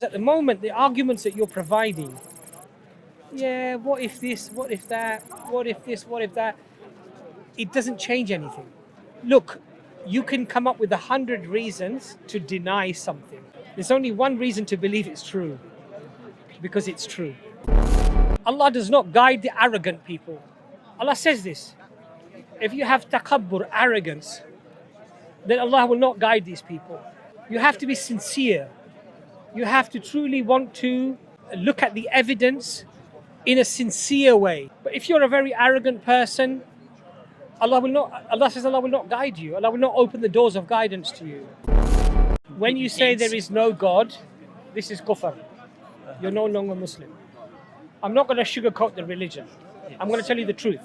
At the moment, the arguments that you're providing, yeah, what if this, what if that, what if this, what if that, it doesn't change anything. Look, you can come up with 100 reasons to deny something. There's only one reason to believe it's true, because it's true. Allah does not guide the arrogant people. Allah says this. If you have takabbur, arrogance, then Allah will not guide these people. You have to be sincere. You have to truly want to look at the evidence in a sincere way. But if you're a very arrogant person, Allah says Allah will not guide you. Allah will not open the doors of guidance to you. When you say there is no God, this is kufr. You're no longer Muslim. I'm not going to sugarcoat the religion. I'm going to tell you the truth.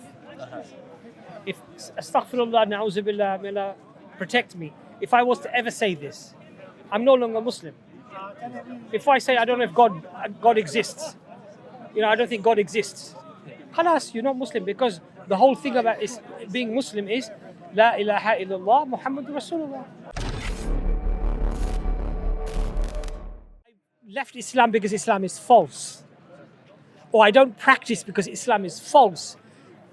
If astaghfirullah, na'uzubillah, may Allah protect me. If I was to ever say this, I'm no longer Muslim. If I say I don't know if God exists, I don't think God exists. Khalas, you're not Muslim, because the whole thing about being Muslim is La ilaha illallah Muhammadur Rasulullah. I left Islam because Islam is false. Or I don't practice because Islam is false.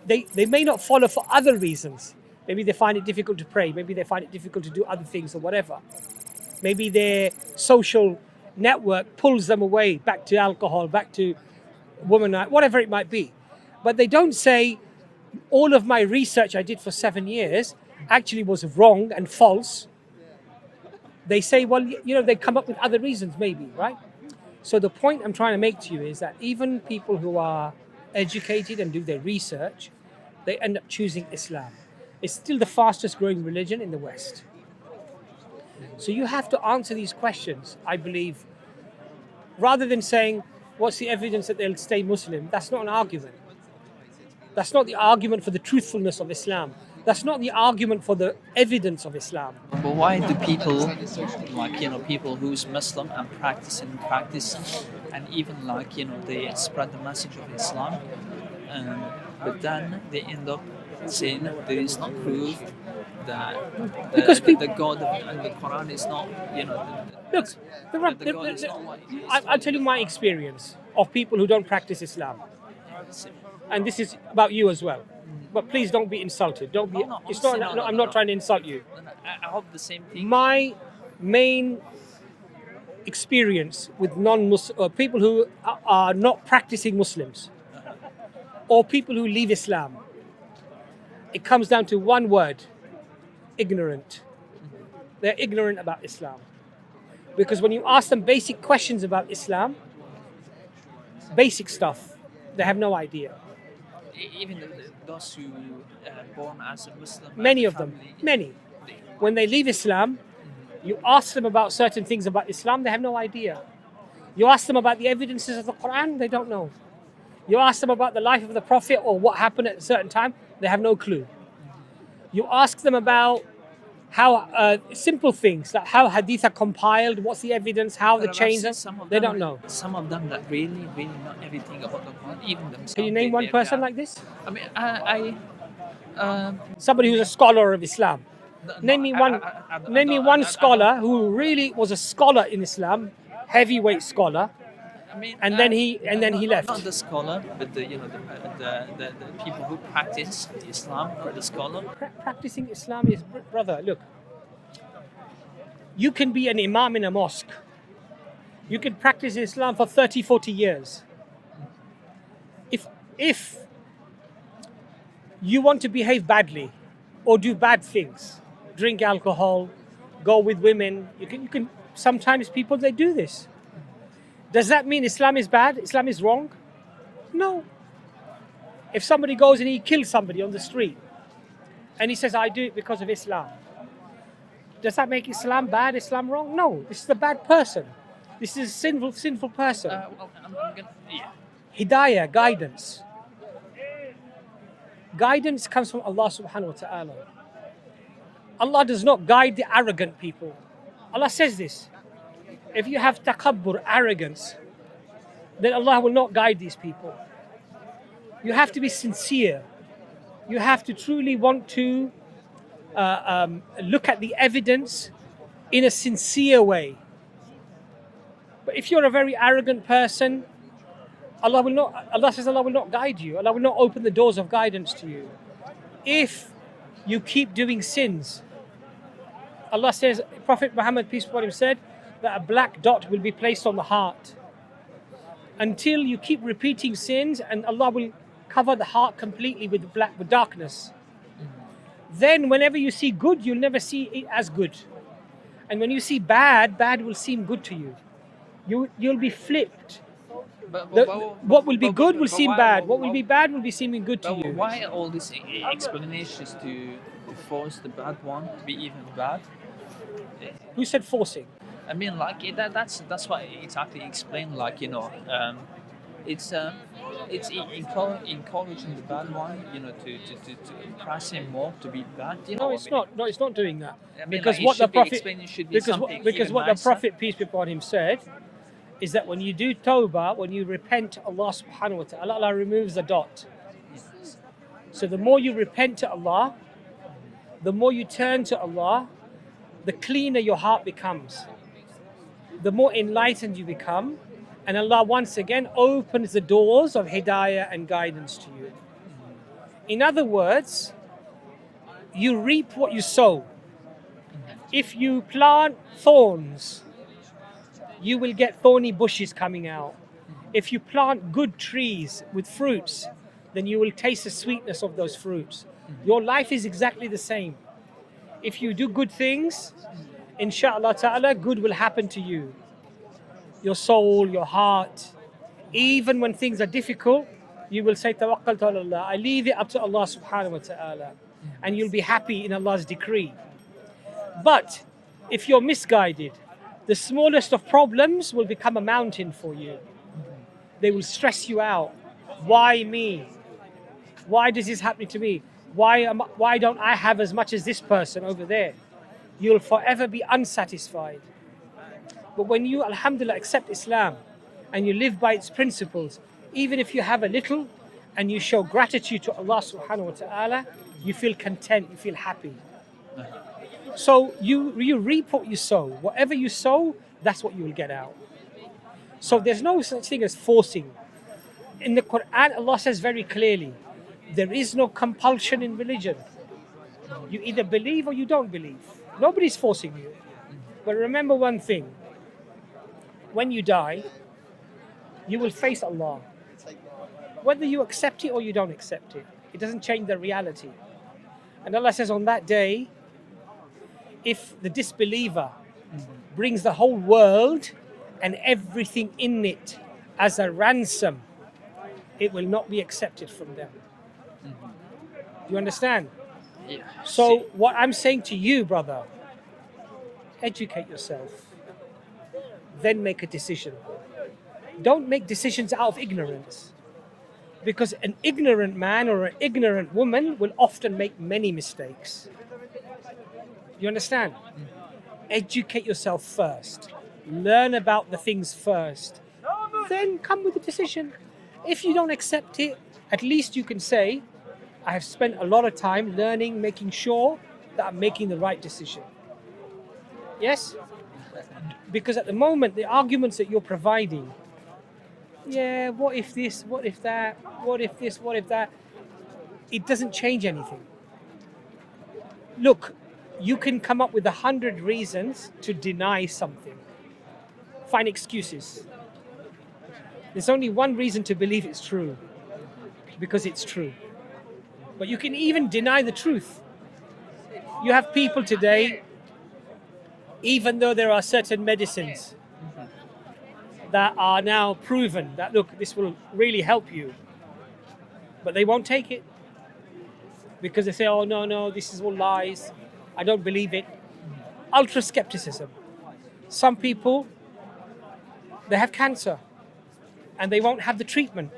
They may not follow for other reasons. Maybe they find it difficult to pray. Maybe they find it difficult to do other things or whatever. Maybe their social network pulls them away, back to alcohol, back to woman, whatever it might be. But they don't say, all of my research I did for 7 years actually was wrong and false. They say, well, they come up with other reasons maybe, right? So the point I'm trying to make to you is that even people who are educated and do their research, they end up choosing Islam. It's still the fastest growing religion in the West. So you have to answer these questions, I believe, rather than saying, what's the evidence that they'll stay Muslim? That's not an argument. That's not the argument for the truthfulness of Islam. That's not the argument for the evidence of Islam. But why do people, people who's Muslim and practice, and even they spread the message of Islam, but then they end up saying there is no proof that the God and the Quran is not, I'll tell you my experience of people who don't practice Islam. And this is about you as well. But please don't be insulted. Don't be. I'm not trying to insult you. I hope the same thing. My main experience with non-Muslim people who are not practicing Muslims, or people who leave Islam, it comes down to one word: ignorant. They're ignorant about Islam, because when you ask them basic questions about Islam, basic stuff, they have no idea. Even those who are born as a Muslim, many of them, when they leave Islam, you ask them about certain things about Islam, they have no idea. You ask them about the evidences of the Quran, they don't know. You ask them about the life of the Prophet or what happened at a certain time, they have no clue. You ask them about how simple things, like how hadith are compiled, what's the evidence, how the chains are, they don't know. Some of them that really know everything about the Quran, even themselves. Can you name one person like this? I mean, somebody who's a scholar of Islam. Name me one scholar who really was a scholar in Islam, heavyweight scholar. And then he left. Not the scholar, but the people who practice Islam are the scholar. Practicing Islam is, brother, look. You can be an imam in a mosque. You can practice Islam for 30, 40 years. If you want to behave badly or do bad things, drink alcohol, go with women, you can. Sometimes people, they do this. Does that mean Islam is bad? Islam is wrong? No. If somebody goes and he kills somebody on the street and he says, I do it because of Islam, does that make Islam bad, Islam wrong? No. This is a bad person. This is a sinful person. Hidayah, guidance. Guidance comes from Allah subhanahu wa ta'ala. Allah does not guide the arrogant people. Allah says this. If you have takabbur, arrogance, then Allah will not guide these people. You have to be sincere. You have to truly want to look at the evidence in a sincere way. But if you're a very arrogant person, Allah says Allah will not guide you. Allah will not open the doors of guidance to you. If you keep doing sins, Allah says, Prophet Muhammad, peace be upon him, said that a black dot will be placed on the heart until you keep repeating sins, and Allah will cover the heart completely with darkness. Then whenever you see good, you'll never see it as good. And when you see bad, bad will seem good to you. You'll be flipped. What will be good will seem bad. What will be bad will be seeming good to you. Why all these explanations to force the bad one to be even bad? Who said forcing? I mean, like that's what exactly explained. Like, it's encouraging the bad one, to impress him more to be bad. No, it's not. No, it's not doing that. I mean, Because like, what the Prophet, because what the Prophet, peace be upon him, said is that when you do tawbah, when you repent to Allah subhanahu wa ta'ala, Allah removes the dot. So the more you repent to Allah, the more you turn to Allah, the cleaner your heart becomes, the more enlightened you become, and Allah once again opens the doors of hidayah and guidance to you. In other words, you reap what you sow. If you plant thorns, you will get thorny bushes coming out. If you plant good trees with fruits, then you will taste the sweetness of those fruits. Your life is exactly the same. If you do good things, inshallah ta'ala, good will happen to you. Your soul, your heart. Even when things are difficult, you will say, Tawakkaltu ala Allah. I leave it up to Allah subhanahu wa ta'ala. And you'll be happy in Allah's decree. But if you're misguided, the smallest of problems will become a mountain for you. They will stress you out. Why me? Why does this happen to me? Why don't I have as much as this person over there? You'll forever be unsatisfied. But when you, alhamdulillah, accept Islam and you live by its principles, even if you have a little and you show gratitude to Allah subhanahu wa ta'ala, you feel content, you feel happy. So you reap what you sow. Whatever you sow, that's what you will get out. So there's no such thing as forcing. In the Quran, Allah says very clearly, there is no compulsion in religion. You either believe or you don't believe. Nobody's forcing you. But remember one thing. When you die, you will face Allah. Whether you accept it or you don't accept it, it doesn't change the reality. And Allah says on that day, if the disbeliever brings the whole world and everything in it as a ransom, it will not be accepted from them. Do you understand? Yeah. So what I'm saying to you, brother, educate yourself, then make a decision. Don't make decisions out of ignorance, because an ignorant man or an ignorant woman will often make many mistakes. You understand? Educate yourself first. Learn about the things first. Then come with a decision. If you don't accept it, at least you can say, I have spent a lot of time learning, making sure that I'm making the right decision. Yes? Because at the moment, the arguments that you're providing, yeah, what if this, what if that, what if this, what if that, it doesn't change anything. Look, you can come up with 100 reasons to deny something. Find excuses. There's only one reason to believe it's true, because it's true. But you can even deny the truth. You have people today, even though there are certain medicines that are now proven that, look, this will really help you, but they won't take it because they say, oh, no, this is all lies. I don't believe it. Ultra skepticism. Some people, they have cancer and they won't have the treatment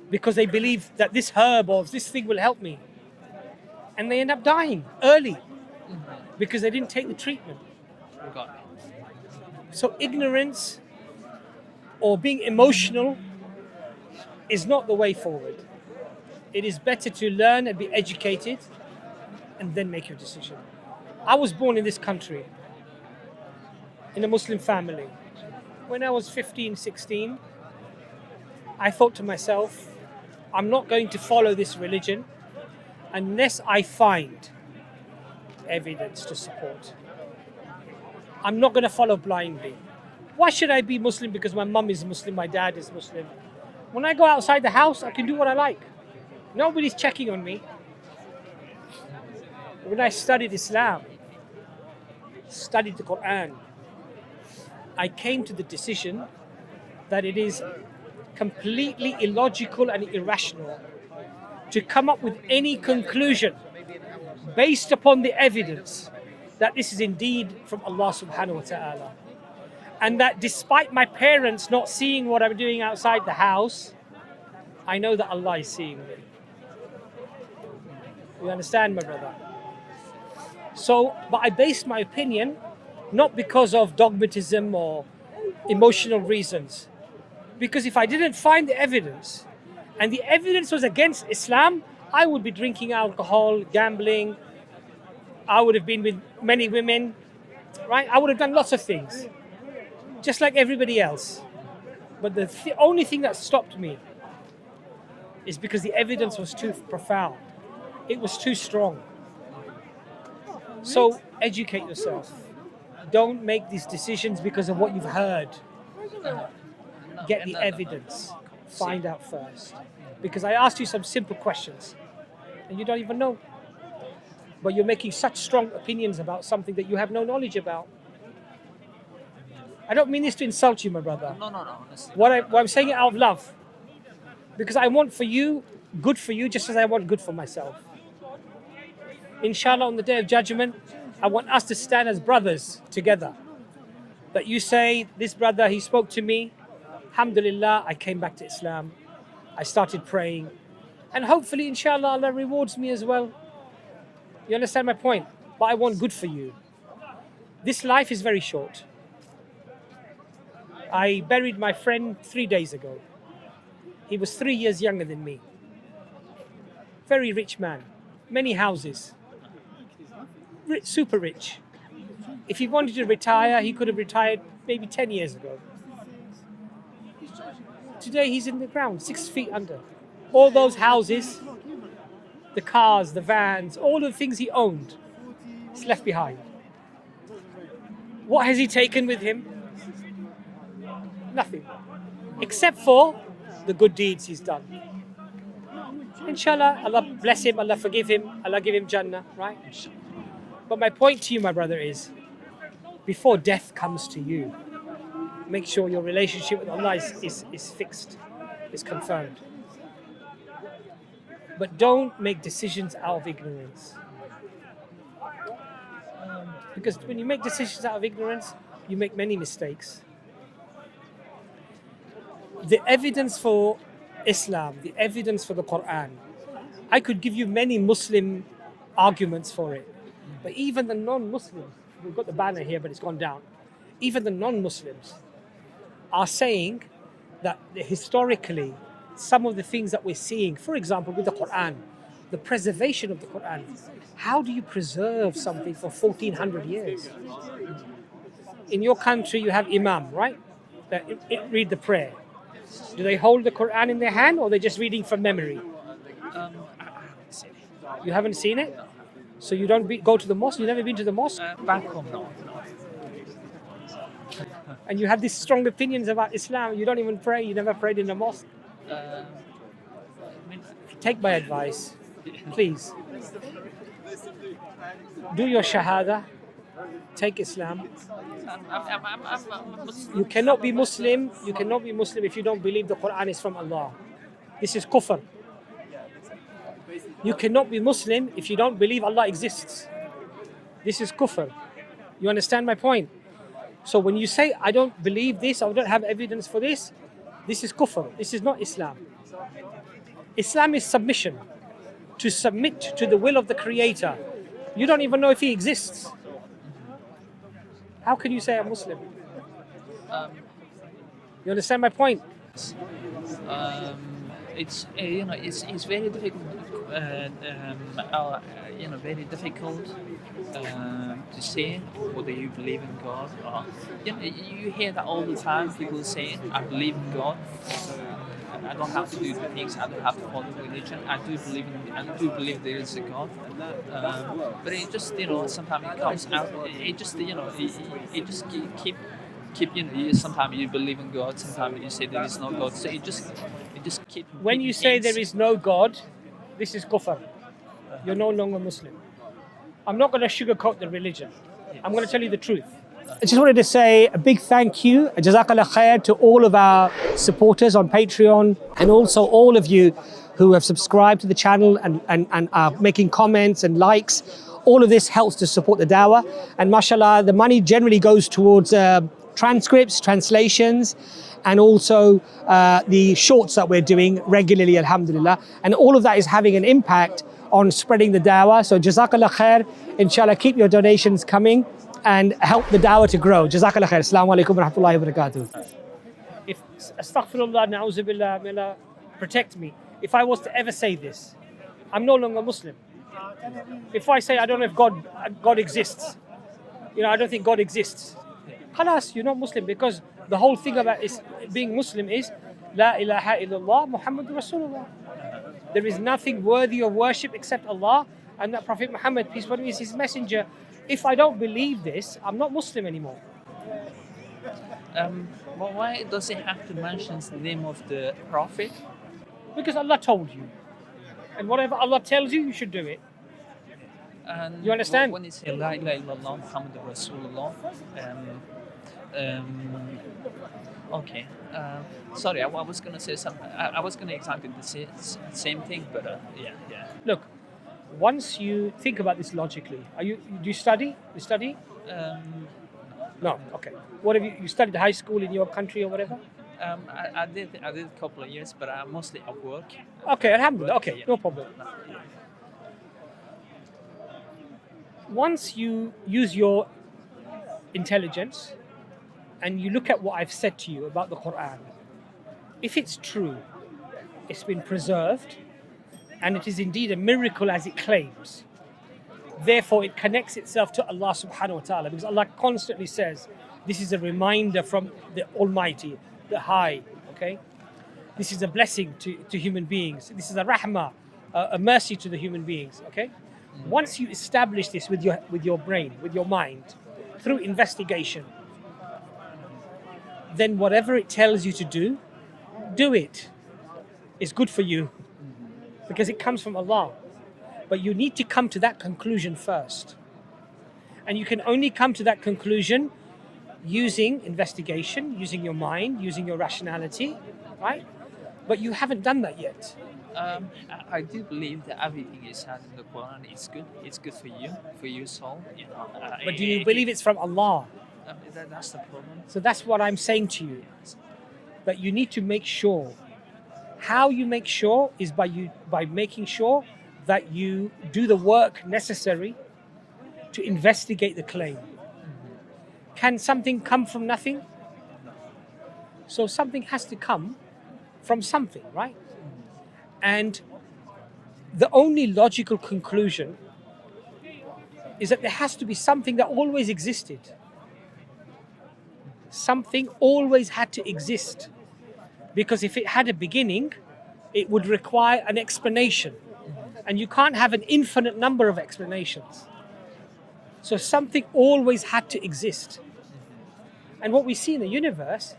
because they believe that this herb or this thing will help me. And they end up dying early because they didn't take the treatment. So ignorance or being emotional is not the way forward. It is better to learn and be educated and then make your decision. I was born in this country, in a Muslim family. when I was 15, 16, I thought to myself, I'm not going to follow this religion unless I find evidence to support. I'm not going to follow blindly. Why should I be Muslim because my mum is Muslim, my dad is Muslim? When I go outside the house, I can do what I like. Nobody's checking on me. When I studied Islam, studied the Quran, I came to the decision that it is completely illogical and irrational to come up with any conclusion based upon the evidence that this is indeed from Allah subhanahu wa ta'ala. And that despite my parents not seeing what I'm doing outside the house, I know that Allah is seeing me. You understand, my brother? So, but I based my opinion not because of dogmatism or emotional reasons. Because if I didn't find the evidence, and the evidence was against Islam, I would be drinking alcohol, gambling, I would have been with many women, right? I would have done lots of things, just like everybody else. But the only thing that stopped me is because the evidence was too profound. It was too strong. So educate yourself. Don't make these decisions because of what you've heard. Get the evidence. Find out first. Because I asked you some simple questions and you don't even know. But you're making such strong opinions about something that you have no knowledge about. I don't mean this to insult you, my brother. No. Honestly. What I'm saying it out of love. Because I want for you, good for you, just as I want good for myself. Inshallah, on the Day of Judgment, I want us to stand as brothers together. That you say, this brother, he spoke to me. Alhamdulillah, I came back to Islam. I started praying. And hopefully, inshallah, Allah rewards me as well. You understand my point? But I want good for you. This life is very short. I buried my friend 3 days ago. He was 3 years younger than me. Very rich man. Many houses. Super rich. If he wanted to retire, he could have retired maybe 10 years ago. Today he's in the ground, 6 feet under. All those houses, the cars, the vans, all the things he owned, he's left behind. What has he taken with him? Nothing. Except for the good deeds he's done. Inshallah, Allah bless him, Allah forgive him, Allah give him Jannah, right? But my point to you, my brother, is before death comes to you, make sure your relationship with Allah is fixed, is confirmed. But don't make decisions out of ignorance. Because when you make decisions out of ignorance, you make many mistakes. The evidence for Islam, the evidence for the Quran, I could give you many Muslim arguments for it. But even the non-Muslims, we've got the banner here, but it's gone down. Even the non-Muslims are saying that historically, some of the things that we're seeing, for example, with the Quran, the preservation of the Quran, how do you preserve something for 1400 years? In your country, you have Imam, right? That read the prayer. Do they hold the Quran in their hand or they're just reading from memory? I haven't seen it. You haven't seen it? So you don't go to the mosque? You've never been to the mosque? Back home, no. And you have these strong opinions about Islam. You don't even pray. You never prayed in the mosque. I mean, Take my advice, please. Do your shahada. Take Islam. I'm Muslim. You cannot be Muslim. You cannot be Muslim if you don't believe the Quran is from Allah. This is kufr. You cannot be Muslim if you don't believe Allah exists. This is kufr. You understand my point? So when you say, I don't believe this, I don't have evidence for this, this is kufr. This is not Islam. Islam is submission. To submit to the will of the Creator. You don't even know if He exists. How can you say I'm Muslim? You understand my point? It's it's very difficult. Very difficult to say whether you believe in God or you hear that all the time. People say, "I believe in God. I don't have to do the things. I don't have to follow religion. I do believe there is a God." But it just sometimes it comes out. It just it just keep sometimes you believe in God. Sometimes you say there is no God. So it just keep. When you say there is no God, this is kufr. You're no longer Muslim. I'm not going to sugarcoat the religion. I'm going to tell you the truth. I just wanted to say a big thank you, Jazakallah khair, to all of our supporters on Patreon, and also all of you who have subscribed to the channel and are making comments and likes. All of this helps to support the dawah. And mashallah, the money generally goes towards transcripts, translations, and also the shorts that we're doing regularly, alhamdulillah. And all of that is having an impact on spreading the dawah. So Jazakallah khair. Inshallah, keep your donations coming and help the dawah to grow. Jazakallah khair. Assalamu alaikum wa rahmatullahi wa barakatuh. If astaghfirullah, na'uzubillah, may Allah protect me. If I was to ever say this, I'm no longer Muslim. If I say I don't know if God exists, I don't think God exists. Khalas, you're not Muslim, because the whole thing about being Muslim is La ilaha illallah Muhammadur Rasulullah. There is nothing worthy of worship except Allah and that Prophet Muhammad, peace be upon him, is his messenger. If I don't believe this, I'm not Muslim anymore. But why does it have to mention the name of the Prophet? Because Allah told you. And whatever Allah tells you, you should do it. And you understand? When you say La ilaha illallah Muhammadur Rasulullah, okay. Sorry, I was going to say something. I was going to exactly the same thing, but yeah. Look, once you think about this logically, do you study? You study? No. Okay. What have you studied high school in your country or whatever? I did a couple of years, but I'm mostly at work. Okay, alhamdulillah. Okay, yeah. No problem. Once you use your intelligence and you look at what I've said to you about the Quran, if it's true, it's been preserved, and it is indeed a miracle as it claims, therefore it connects itself to Allah subhanahu wa ta'ala, because Allah constantly says, this is a reminder from the Almighty, the High, okay? This is a blessing to human beings. This is a rahmah, a mercy to the human beings, okay? Once you establish this with your brain, with your mind, through investigation, then whatever it tells you to do it. It's good for you because it comes from Allah. But you need to come to that conclusion first. And you can only come to that conclusion using investigation, using your mind, using your rationality, right? But you haven't done that yet. I do believe that everything is said in the Quran is good. It's good for you, for your soul. But do you believe it's from Allah? That's the problem. So that's what I'm saying to you. That you need to make sure. How you make sure is by making sure that you do the work necessary to investigate the claim. Can something come from nothing? So something has to come from something, right? And the only logical conclusion is that there has to be something that always existed. Something always had to exist. Because if it had a beginning, it would require an explanation. And you can't have an infinite number of explanations. So something always had to exist. And what we see in the universe,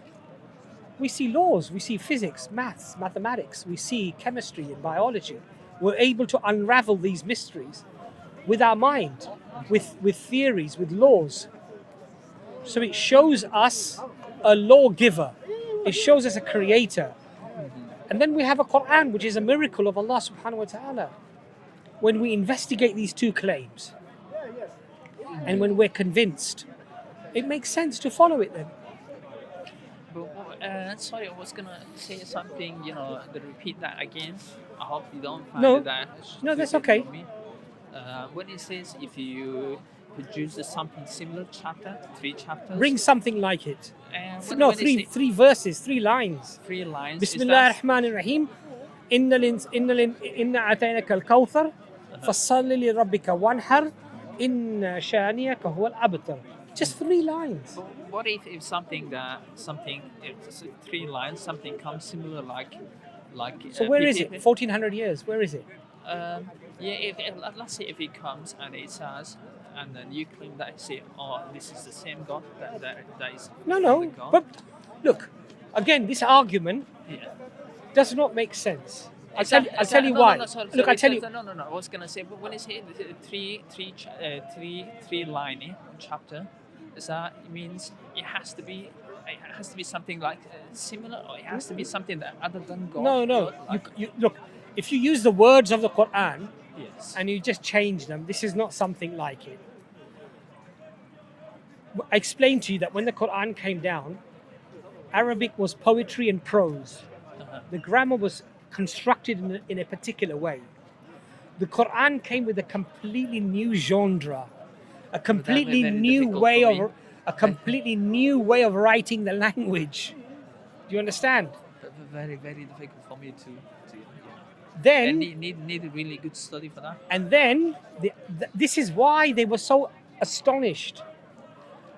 we see laws, we see physics, maths, mathematics, we see chemistry and biology. We're able to unravel these mysteries with our mind, with theories, with laws. So it shows us a lawgiver. It shows us a creator. And then we have a Quran, which is a miracle of Allah subhanahu wa ta'ala. When we investigate these two claims, and when we're convinced, it makes sense to follow it then. But, sorry, I was going to say something, to repeat that again. I hope you don't find that. No, that's okay. When it says if you produce something similar, 3 chapters. Bring something like it. Three verses, 3 lines. 3 lines. Bismillah ar-Rahman ar-Rahim. Inna a'tainaka al-kawthar. Fassalli li rabbika wanhar. إن شانئك هو الأبتر. Just 3 lines. But what if something if it's 3 lines, something comes similar like So where is it? 1400 years. Where is it? Yeah, if let's say if it comes and it says, and then you claim that, say, oh, this is the same God that is No, from the no. God. But look, again, this argument Yeah. does not make sense. I'll tell you No, why. no, sorry, Look, I'll tell you. No. I was gonna say, but when you say three line chapter, is that it means it has to be something like similar, or it has to be something that other than God. No. God, like, You look. If you use the words of the Quran yes. and you just change them, this is not something like it. I explained to you that when the Quran came down, Arabic was poetry and prose. The grammar was constructed in a particular way. The Quran came with a completely new genre, a completely very new difficult way for me. of a completely new way of writing the language. Do you understand? Very, very difficult for me to Then and need a really good study for that. And then this is why they were so astonished,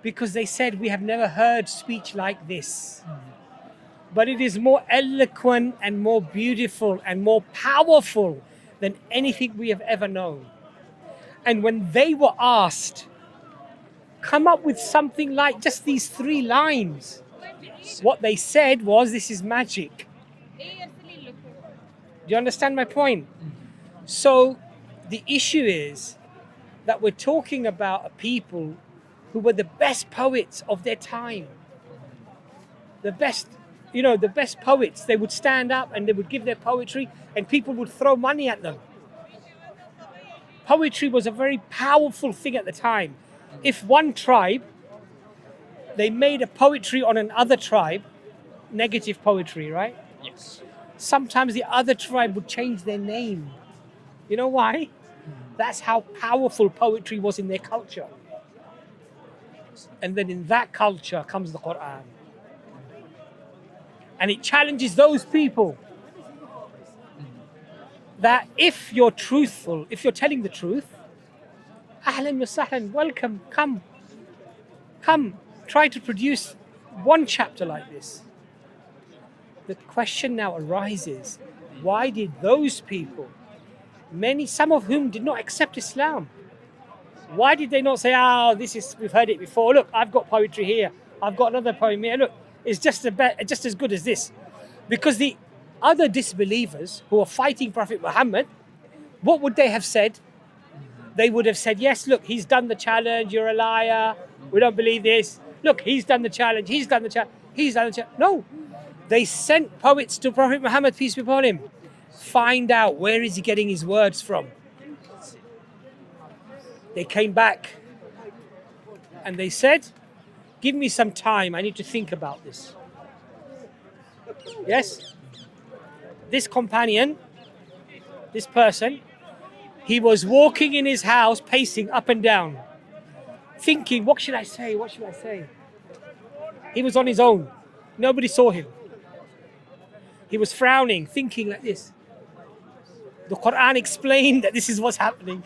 because they said, we have never heard speech like this. But it is more eloquent and more beautiful and more powerful than anything we have ever known. And when they were asked, come up with something like just these 3 lines, what they said was, this is magic. Do you understand my point? So the issue is that we're talking about a people who were the best poets of their time. The best poets. They would stand up and they would give their poetry and people would throw money at them. Poetry was a very powerful thing at the time. If one tribe, they made a poetry on another tribe, negative poetry, right? Yes. Sometimes the other tribe would change their name. You know why? That's how powerful poetry was in their culture. And then in that culture comes the Quran. And it challenges those people that if you're truthful, if you're telling the truth, ahlan wa sahlan, welcome, come, try to produce one chapter like this. The question now arises, why did those people, some of whom did not accept Islam, why did they not say, we've heard it before, look, I've got poetry here, I've got another poem here, look, it's just as good as this. Because the other disbelievers who are fighting Prophet Muhammad, what would they have said? They would have said, yes, look, he's done the challenge, you're a liar, we don't believe this. Look, he's done the challenge, he's done the challenge. No, they sent poets to Prophet Muhammad, peace be upon him. Find out, where is he getting his words from? They came back and they said, give me some time, I need to think about this. Yes? This companion, this person, he was walking in his house, pacing up and down, thinking, what should I say? What should I say? He was on his own. Nobody saw him. He was frowning, thinking like this. The Quran explained that this is what's happening.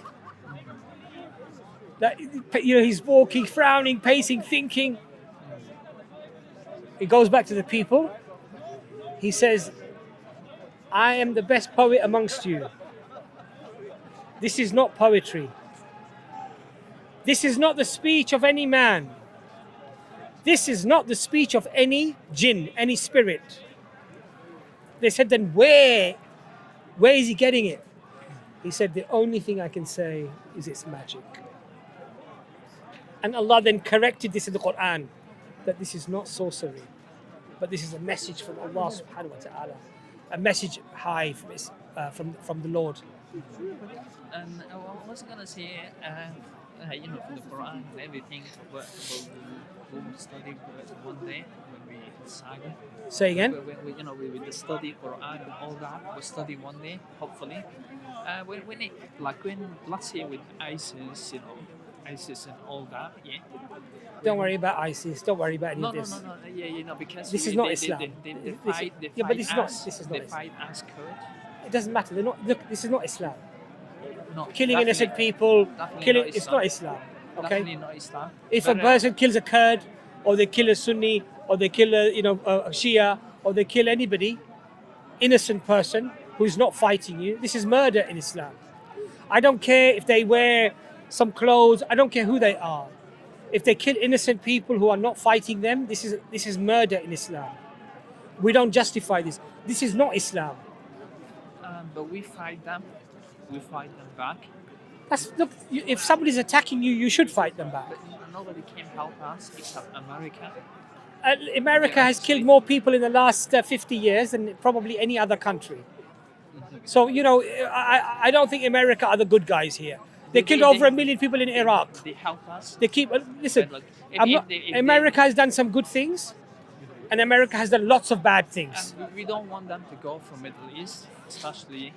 That, he's walking, frowning, pacing, thinking. He goes back to the people. He says, I am the best poet amongst you. This is not poetry. This is not the speech of any man. This is not the speech of any jinn, any spirit. They said, then where is he getting it? He said, the only thing I can say is it's magic. And Allah then corrected this in the Quran, that this is not sorcery, but this is a message from Allah subhanahu wa ta'ala, a message high from the Lord. And I was gonna say, from the Quran and everything, we'll study one day when we decided. Say again? We will study Quran and all that. We'll study one day, hopefully. When let's say with ISIS, ISIS and all that, yeah. Don't worry about ISIS. Don't worry about any of this. No. Yeah, because this is not Islam. They fight. But this is not They Islam. fight as Kurd. It doesn't matter. They're not. Look, this is not Islam. No, killing innocent definitely- people, definitely killing. not It's Islam. not Islam. Okay. Definitely not Islam. If a But, person kills a Kurd, or they kill a Sunni, or they kill a Shia, or they kill anybody, innocent person who's not fighting you, this is murder in Islam. I don't care if they wear some clothes. I don't care who they are. If they kill innocent people who are not fighting them, this is murder in Islam. We don't justify this. This is not Islam. but we fight them. We fight them back. Look. If somebody's attacking you, you should fight them back. But nobody can help us except America. America has killed more people in the last 50 years than probably any other country. So, I don't think America are the good guys here. They killed over 1 million people in Iraq. They help us. They keep, listen, But look, America has done some good things, and America has done lots of bad things. and we don't want them to go from Middle East, especially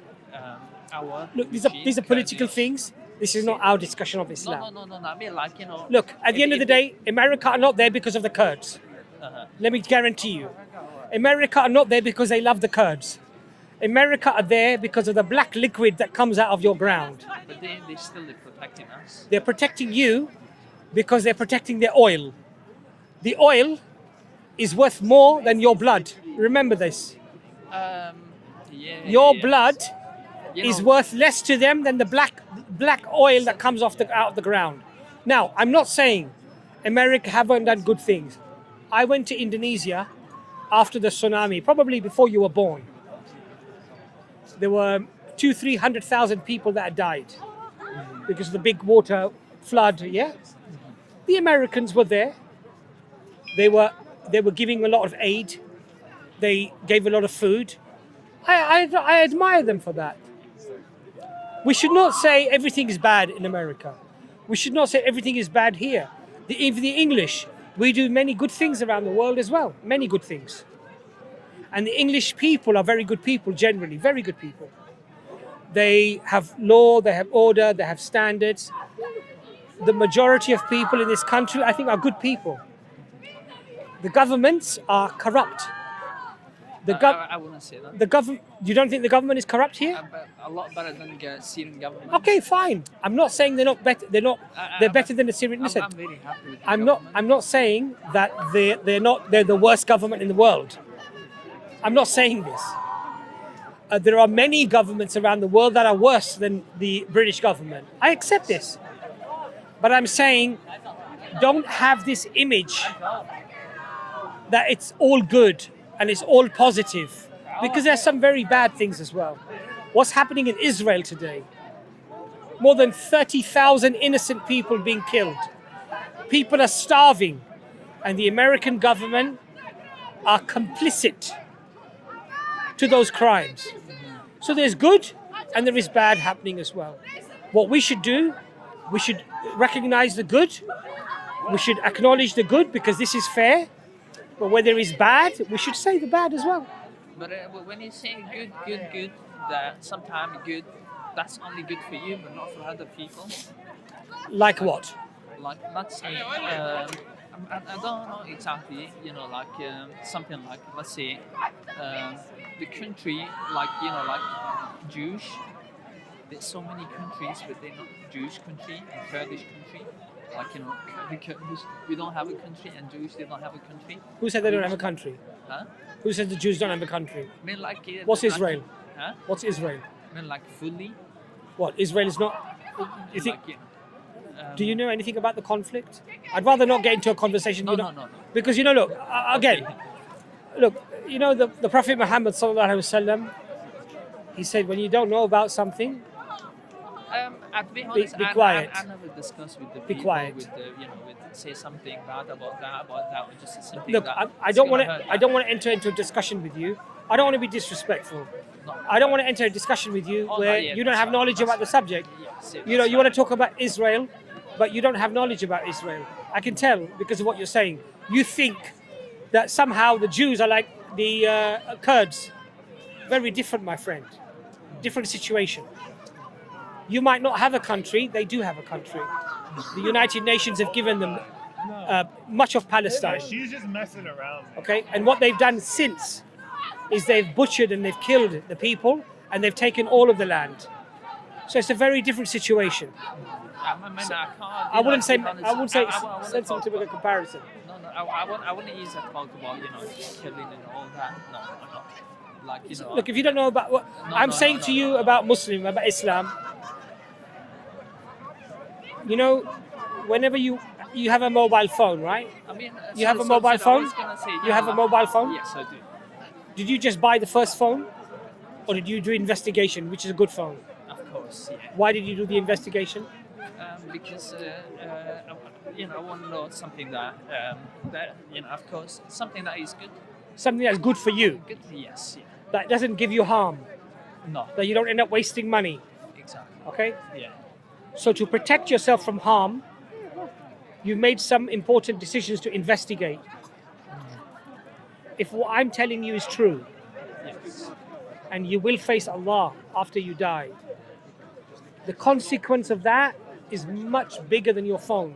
our. Look, these regime, are political Kurdish. things. This is not our discussion of Islam. No. I mean, like, Look, at the if- end of the if- day, America are not there because of the Kurds. Uh-huh. Let me guarantee you. America are not there because they love the Kurds. America are there because of the black liquid that comes out of your ground. But they still are protecting us. They're protecting you because they're protecting their oil. The oil is worth more than your blood. Remember this. Yeah. Your yeah. blood You is know, worth less to them than the black oil that comes out of the ground. Now, I'm not saying America haven't done good things. I went to Indonesia after the tsunami, probably before you were born. There were 200,000-300,000 people that had died because of the big water flood. Yeah, the Americans were there. They were giving a lot of aid. They gave a lot of food. I admire them for that. We should not say everything is bad in America. We should not say everything is bad here. Even the English, we do many good things around the world as well. Many good things. And the English people are very good people, generally, very good people. They have law, they have order, they have standards. The majority of people in this country, I think, are good people. The governments are corrupt. I wouldn't say that. The government. You don't think the government is corrupt here? But a lot better than the Syrian government. Okay, fine. I'm not saying they're not better. They're better than the Syrian. Listen, I'm very happy with the I'm not. government. I'm not saying that they're not. They're the worst government in the world. I'm not saying this. There are many governments around the world that are worse than the British government. I accept this, but I'm saying, don't have this image that it's all good and it's all positive, because there's some very bad things as well. What's happening in Israel today? More than 30,000 innocent people being killed. People are starving, and the American government are complicit to those crimes. So there's good and there is bad happening as well. What we should do, we should recognize the good. We should acknowledge the good because this is fair. But where there is bad, we should say the bad as well. But when you say good, that sometimes good, that's only good for you, but not for other people. Like what? Like, let's say, I don't know exactly, something like, let's say, the country, like Jewish. There's so many countries, but they're not Jewish country and Kurdish country. Like, the Kurdish, we don't have a country, and Jewish, they don't have a country. Who said they don't have a country? Huh? Who said the Jews don't have a country? I mean, like, What's like- Israel? Huh? What's Israel? I mean, like, fully. What, Israel is not? You think? Like, Do you know anything about the conflict? I'd rather not get into a conversation. No, no. Because look, again, look, the Prophet Muhammad sallallahu alaihi wasallam, he said, when you don't know about something, To be honest, be quiet. I never discuss with the Be people. quiet. With the, say something bad about that, or just something look, that. I don't want to. I don't want to enter into a discussion with you. I don't want to be disrespectful. No. I don't want to enter a discussion with you Oh, where yeah, you don't that's have fine, knowledge that's about the fine. subject. Yes, You that's want to fine. talk about Israel, but you don't have knowledge about Israel. I can tell because of what you're saying. You think that somehow the Jews are like the Kurds. Very different, my friend. Different situation. You might not have a country, they do have a country. The United Nations have given them much of Palestine. She's just messing around. Okay, and what they've done since is they've butchered and they've killed the people and they've taken all of the land. So it's a very different situation. I mean, I can't. I wouldn't say I sensible to make a comparison. No, I wouldn't use that talk about killing and all that. No. Like Look, if you don't know about what I'm saying to you about Muslim, about Islam, whenever you have a mobile phone, right? I mean, You have a mobile phone? You have a mobile phone? Yes, I do. Did you just buy the first phone, or did you do investigation, which is a good phone? Of course, yeah. Why did you do the investigation? Because I want to know something that of course, something that is good. Something that's good for you, Good, yes, yeah. that doesn't give you harm, No, that you don't end up wasting money. exactly. Okay? Yeah. So to protect yourself from harm, you made some important decisions to investigate. If what I'm telling you is true, Yes. and you will face Allah after you die, the consequence of that is much bigger than your phone.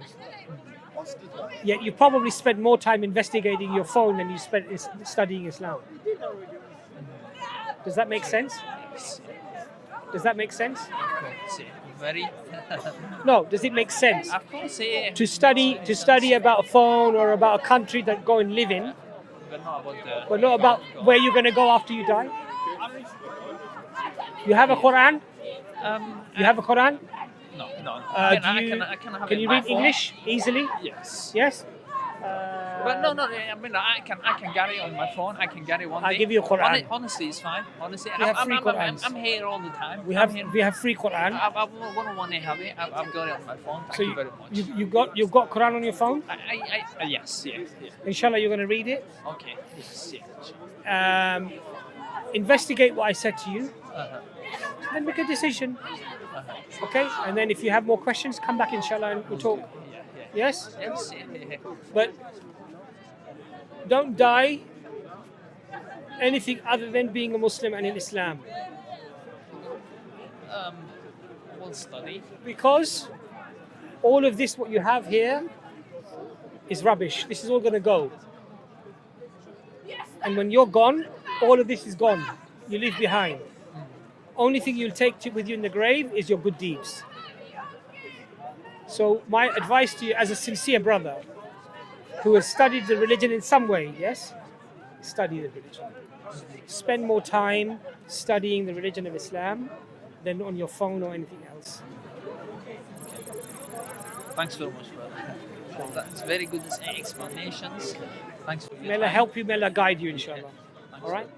Yet you probably spent more time investigating your phone than you spent studying Islam. Does that make sense? Yes. Does that make sense? Of course, yeah. Very. No, does it make sense? Of course, yeah. To study about a phone or about a country that go and live in, But not about the. but not about where you're going to go after you die? You have a Quran? You have a Quran? No. I can have Can it you on my read phone. English easily? Yes. Yes? But no. I mean, I can get it on my phone. I can get it one day. I'll give you a Quran. Honestly, it's fine. Honestly, We have free Qurans. I'm here all the time. We I'm here. have free Quran. I wouldn't want to have it. I've got it on my phone. Thank So you very much. you've got Quran on your phone? Yes, yeah. Inshallah, you're going to read it. Okay. Yes, yeah. Investigate what I said to you, Uh-huh. then make a decision. Uh-huh. Okay? And then if you have more questions, come back inshallah and we'll talk. Yeah. Yes? Yes, yeah. But don't die anything other than being a Muslim and in Islam. We'll study. Because all of this, what you have here, is rubbish. This is all going to go. And when you're gone, all of this is gone. You leave behind. Only thing you'll take with you in the grave is your good deeds. So my advice to you as a sincere brother who has studied the religion in some way, yes? Study the religion. Spend more time studying the religion of Islam than on your phone or anything else. Thanks very much, brother. That's very good explanations. Thanks for your May Allah time. help you, may Allah guide you, inshallah. Thanks. All right?